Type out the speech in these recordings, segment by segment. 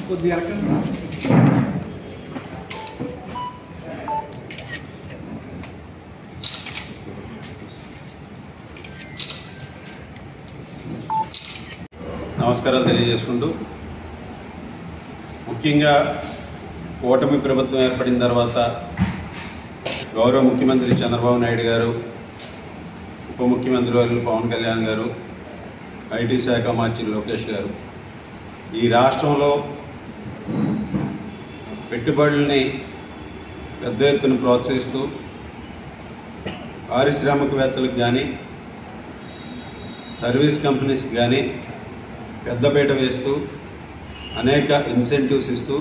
నమస్కారాలు తెలియజేసుకుంటూ ముఖ్యంగా కూటమి ప్రభుత్వం ఏర్పడిన తర్వాత గౌరవ ముఖ్యమంత్రి చంద్రబాబు నాయుడు గారు, ఉప ముఖ్యమంత్రి వర్యులు పవన్ కళ్యాణ్ గారు, ఐటీ శాఖ మంత్రి లోకేష్ గారు ఈ రాష్ట్రంలో పెట్టుబడుల్ని పెద్ద ఎత్తున ప్రోత్సహిస్తూ పారిశ్రామికవేత్తలకు కానీ సర్వీస్ కంపెనీస్కి కానీ పెద్దపీట వేస్తూ అనేక ఇన్సెంటివ్స్ ఇస్తూ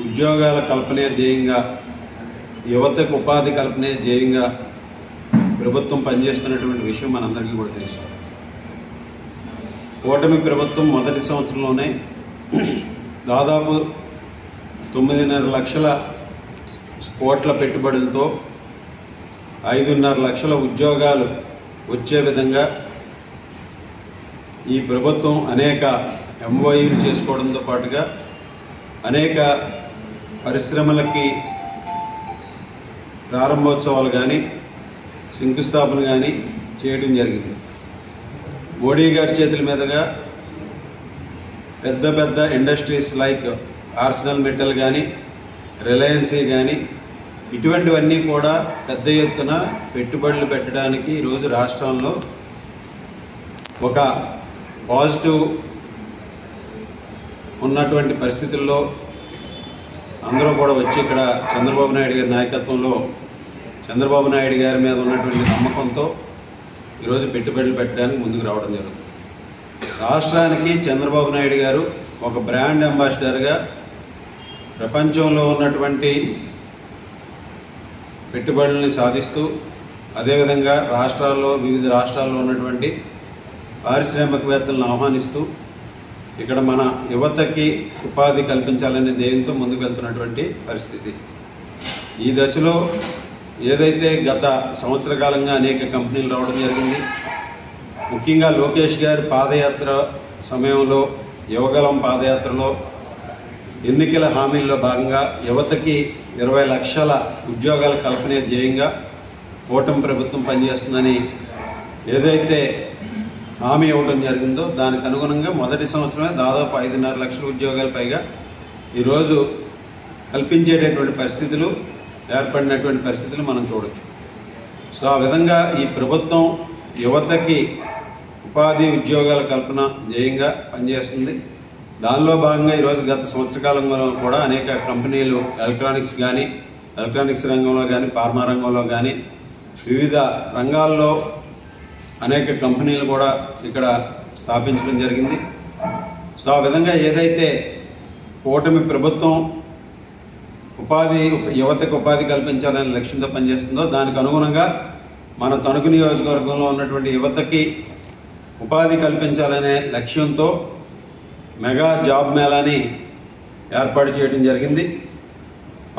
ఉద్యోగాల కల్పనే ధ్యేయంగా, యువతకు ఉపాధి కల్పనే ధ్యేయంగా ప్రభుత్వం పనిచేస్తున్నటువంటి విషయం మనందరికీ కూడా తెలుసు. కూటమి ప్రభుత్వం మొదటి సంవత్సరంలోనే దాదాపు 9.5 లక్షల కోట్ల పెట్టుబడులతో 5.5 లక్షల ఉద్యోగాలు వచ్చే విధంగా ఈ ప్రభుత్వం అనేక ఎంఓయూలు చేసుకోవడంతో పాటుగా అనేక పరిశ్రమలకి ప్రారంభోత్సవాలు కానీ శంకుస్థాపన కానీ చేయడం జరిగింది. మోడీ గారి చేతుల మీదుగా పెద్ద పెద్ద ఇండస్ట్రీస్ లైక్ ఆర్సెనల్ మెటల్ కానీ రిలయన్సీ కానీ ఇటువంటివన్నీ కూడా పెద్ద ఎత్తున పెట్టుబడులు పెట్టడానికి ఈరోజు రాష్ట్రంలో ఒక పాజిటివ్ ఉన్నటువంటి పరిస్థితుల్లో అందరూ కూడా వచ్చి ఇక్కడ చంద్రబాబు నాయుడు గారి నాయకత్వంలో, చంద్రబాబు నాయుడు గారి మీద ఉన్నటువంటి నమ్మకంతో ఈరోజు పెట్టుబడులు పెట్టడానికి ముందుకు రావడం జరుగుతుంది. రాష్ట్రానికి చంద్రబాబు నాయుడు గారు ఒక బ్రాండ్ అంబాసిడర్గా ప్రపంచంలో ఉన్నటువంటి పెట్టుబడుల్ని సాధిస్తూ, అదేవిధంగా వివిధ రాష్ట్రాల్లో ఉన్నటువంటి పారిశ్రామికవేత్తలను ఆహ్వానిస్తూ ఇక్కడ మన యువతకి ఉపాధి కల్పించాలనే ధ్యేయంతో ముందుకు వెళ్తున్నటువంటి పరిస్థితి. ఈ దశలో ఏదైతే గత సంవత్సర కాలంగా అనేక కంపెనీలు రావడం జరిగింది, ముఖ్యంగా లోకేష్ గారి పాదయాత్ర సమయంలో, యువగలం పాదయాత్రలో ఎన్నికల హామీల్లో భాగంగా యువతకి 20 లక్షల ఉద్యోగాల కల్పనే ధ్యేయంగా కూటమి ప్రభుత్వం పనిచేస్తుందని ఏదైతే హామీ ఇవ్వడం జరిగిందో దానికి అనుగుణంగా మొదటి సంవత్సరమే దాదాపు 5.5 లక్షల ఉద్యోగాలు పైగా ఈరోజు కల్పించేటటువంటి పరిస్థితులు ఏర్పడినటువంటి పరిస్థితులు మనం చూడొచ్చు. సో ఆ విధంగా ఈ ప్రభుత్వం యువతకి ఉపాధి ఉద్యోగాల కల్పన ధ్యేయంగా పనిచేస్తుంది. దానిలో భాగంగా ఈరోజు గత సంవత్సర కాలంలో కూడా అనేక కంపెనీలు ఎలక్ట్రానిక్స్ రంగంలో కానీ, ఫార్మా రంగంలో కానీ వివిధ రంగాల్లో అనేక కంపెనీలు కూడా ఇక్కడ స్థాపించడం జరిగింది. సో ఆ విధంగా ఏదైతే కూటమి ప్రభుత్వం యువతకు ఉపాధి కల్పించాలనే లక్ష్యంతో పనిచేస్తుందో దానికి అనుగుణంగా మన తణుకు నియోజకవర్గంలో ఉన్నటువంటి యువతకి ఉపాధి కల్పించాలనే లక్ష్యంతో మెగా జాబ్ మేళాని ఏర్పాటు చేయడం జరిగింది.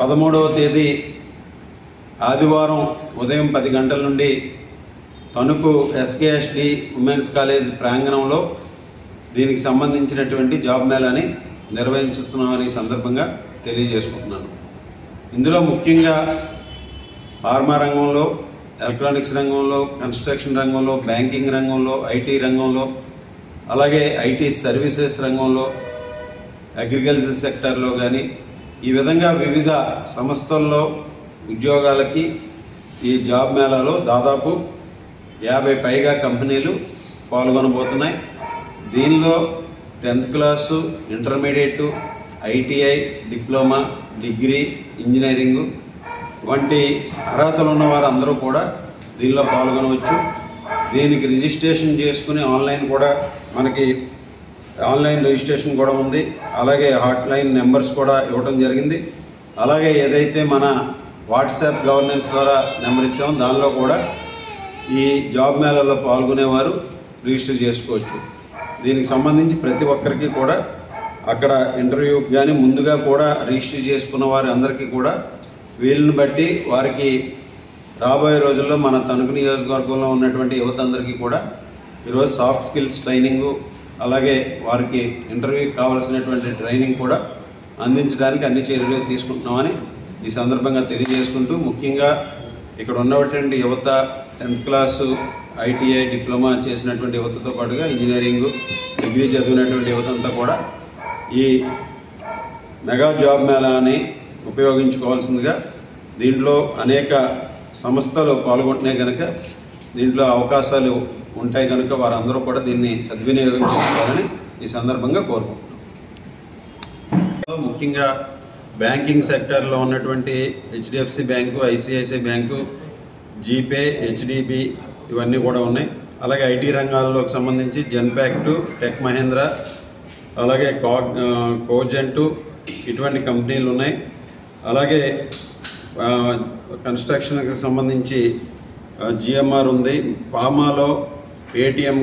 13వ తేదీ ఆదివారం ఉదయం 10 గంటల నుండి తణుకు SKSD ఉమెన్స్ కాలేజ్ ప్రాంగణంలో దీనికి సంబంధించినటువంటి జాబ్ మేళాని నిర్వహించుతున్నామని సందర్భంగా తెలియజేసుకుంటున్నాను. ఇందులో ముఖ్యంగా ఫార్మా రంగంలో, ఎలక్ట్రానిక్స్ రంగంలో, కన్స్ట్రక్షన్ రంగంలో, బ్యాంకింగ్ రంగంలో, IT రంగంలో, అలాగే IT సర్వీసెస్ రంగంలో, అగ్రికల్చర్ సెక్టర్లో కానీ ఈ విధంగా వివిధ సంస్థల్లో ఉద్యోగాలకి ఈ జాబ్ మేళాలో దాదాపు 50 పైగా కంపెనీలు పాల్గొనబోతున్నాయి. దీనిలో 10th class, intermediate, ITI, diploma, degree, engineering వంటి అర్హతలు ఉన్న వారందరూ కూడా దీనిలో పాల్గొనవచ్చు. దీనికి రిజిస్ట్రేషన్ చేసుకుని ఆన్లైన్ రిజిస్ట్రేషన్ కూడా ఉంది. అలాగే హాట్లైన్ నెంబర్స్ కూడా ఇవ్వడం జరిగింది. అలాగే ఏదైతే మన వాట్సాప్ గవర్నెన్స్ ద్వారా నెంబర్ ఇచ్చామో దానిలో కూడా ఈ జాబ్ మేళాలో పాల్గొనేవారు రిజిస్టర్ చేసుకోవచ్చు. దీనికి సంబంధించి ప్రతి ఒక్కరికి కూడా అక్కడ ఇంటర్వ్యూకి కానీ ముందుగా కూడా రిజిస్టర్ చేసుకున్న వారి అందరికీ కూడా వీళ్ళని బట్టి వారికి రాబోయే రోజుల్లో మన తణుకు నియోజకవర్గంలో ఉన్నటువంటి యువత అందరికీ కూడా ఈరోజు సాఫ్ట్ స్కిల్స్ ట్రైనింగు, అలాగే వారికి ఇంటర్వ్యూకి కావాల్సినటువంటి ట్రైనింగ్ కూడా అందించడానికి అన్ని చర్యలు తీసుకుంటున్నామని ఈ సందర్భంగా తెలియజేసుకుంటూ, ముఖ్యంగా ఇక్కడ ఉన్నటువంటి యువత 10th క్లాసు ITI డిప్లొమా చేసినటువంటి యువతతో పాటుగా ఇంజనీరింగ్ డిగ్రీ చదివినటువంటి యువత అంతా కూడా ఈ మెగా జాబ్ మేళాని ఉపయోగించుకోవాల్సిందిగా, దీంట్లో అనేక సంస్థలు పాల్గొంటున్నాయి కనుక దీంట్లో అవకాశాలు ఉంటాయి కనుక వారందరూ కూడా దీన్ని సద్వినియోగం చేసుకోవాలని ఈ సందర్భంగా కోరుకుంటున్నాం. ముఖ్యంగా బ్యాంకింగ్ సెక్టర్లో ఉన్నటువంటి HDFC bank, ICICI bank, GPay, HDB ఇవన్నీ కూడా ఉన్నాయి. అలాగే IT రంగాల్లోకి సంబంధించి జెన్పాక్ట్, టెక్ మహేంద్ర, అలాగే కోజెంటు ఇటువంటి కంపెనీలు ఉన్నాయి. అలాగే కన్స్ట్రక్షన్కి సంబంధించి GMR ఉంది, పామాలో పేటిఎం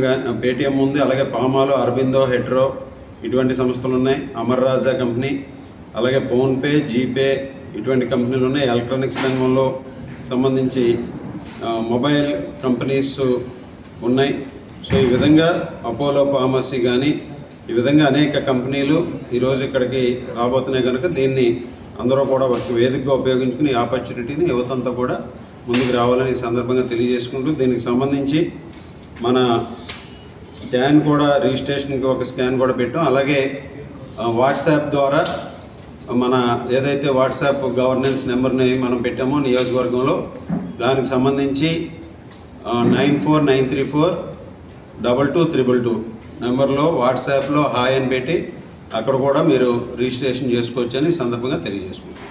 ఉంది, అలాగే పామాలో అరబిందో, హెడ్రో ఇటువంటి సంస్థలు ఉన్నాయి. అమర్ రాజా కంపెనీ, అలాగే ఫోన్పే, జీపే ఇటువంటి కంపెనీలు ఉన్నాయి. ఎలక్ట్రానిక్స్ రంగంలో సంబంధించి మొబైల్ కంపెనీస్ ఉన్నాయి. సో ఈ విధంగా అపోలో ఫార్మసీ కానీ ఈ విధంగా అనేక కంపెనీలు ఈరోజు ఇక్కడికి రాబోతున్నాయి కనుక దీన్ని అందరూ కూడా ఒక వేదికగా ఉపయోగించుకుని ఈ ఆపర్చునిటీని యువతంతా కూడా ముందుకు రావాలని ఈ సందర్భంగా తెలియజేసుకుంటూ, దీనికి సంబంధించి మన స్కాన్ కూడా రిజిస్ట్రేషన్కి ఒక స్కాన్ కూడా పెట్టాం. అలాగే వాట్సాప్ ద్వారా మన ఏదైతే వాట్సాప్ గవర్నెన్స్ నెంబర్ని మనం పెట్టామో నియోజకవర్గంలో, దానికి సంబంధించి 9493422222 నెంబర్లో వాట్సాప్లో హాయ్ అని పెట్టి అక్కడ కూడా మీరు రిజిస్ట్రేషన్ చేసుకోవచ్చని సందర్భంగా తెలియజేసుకుంటాం.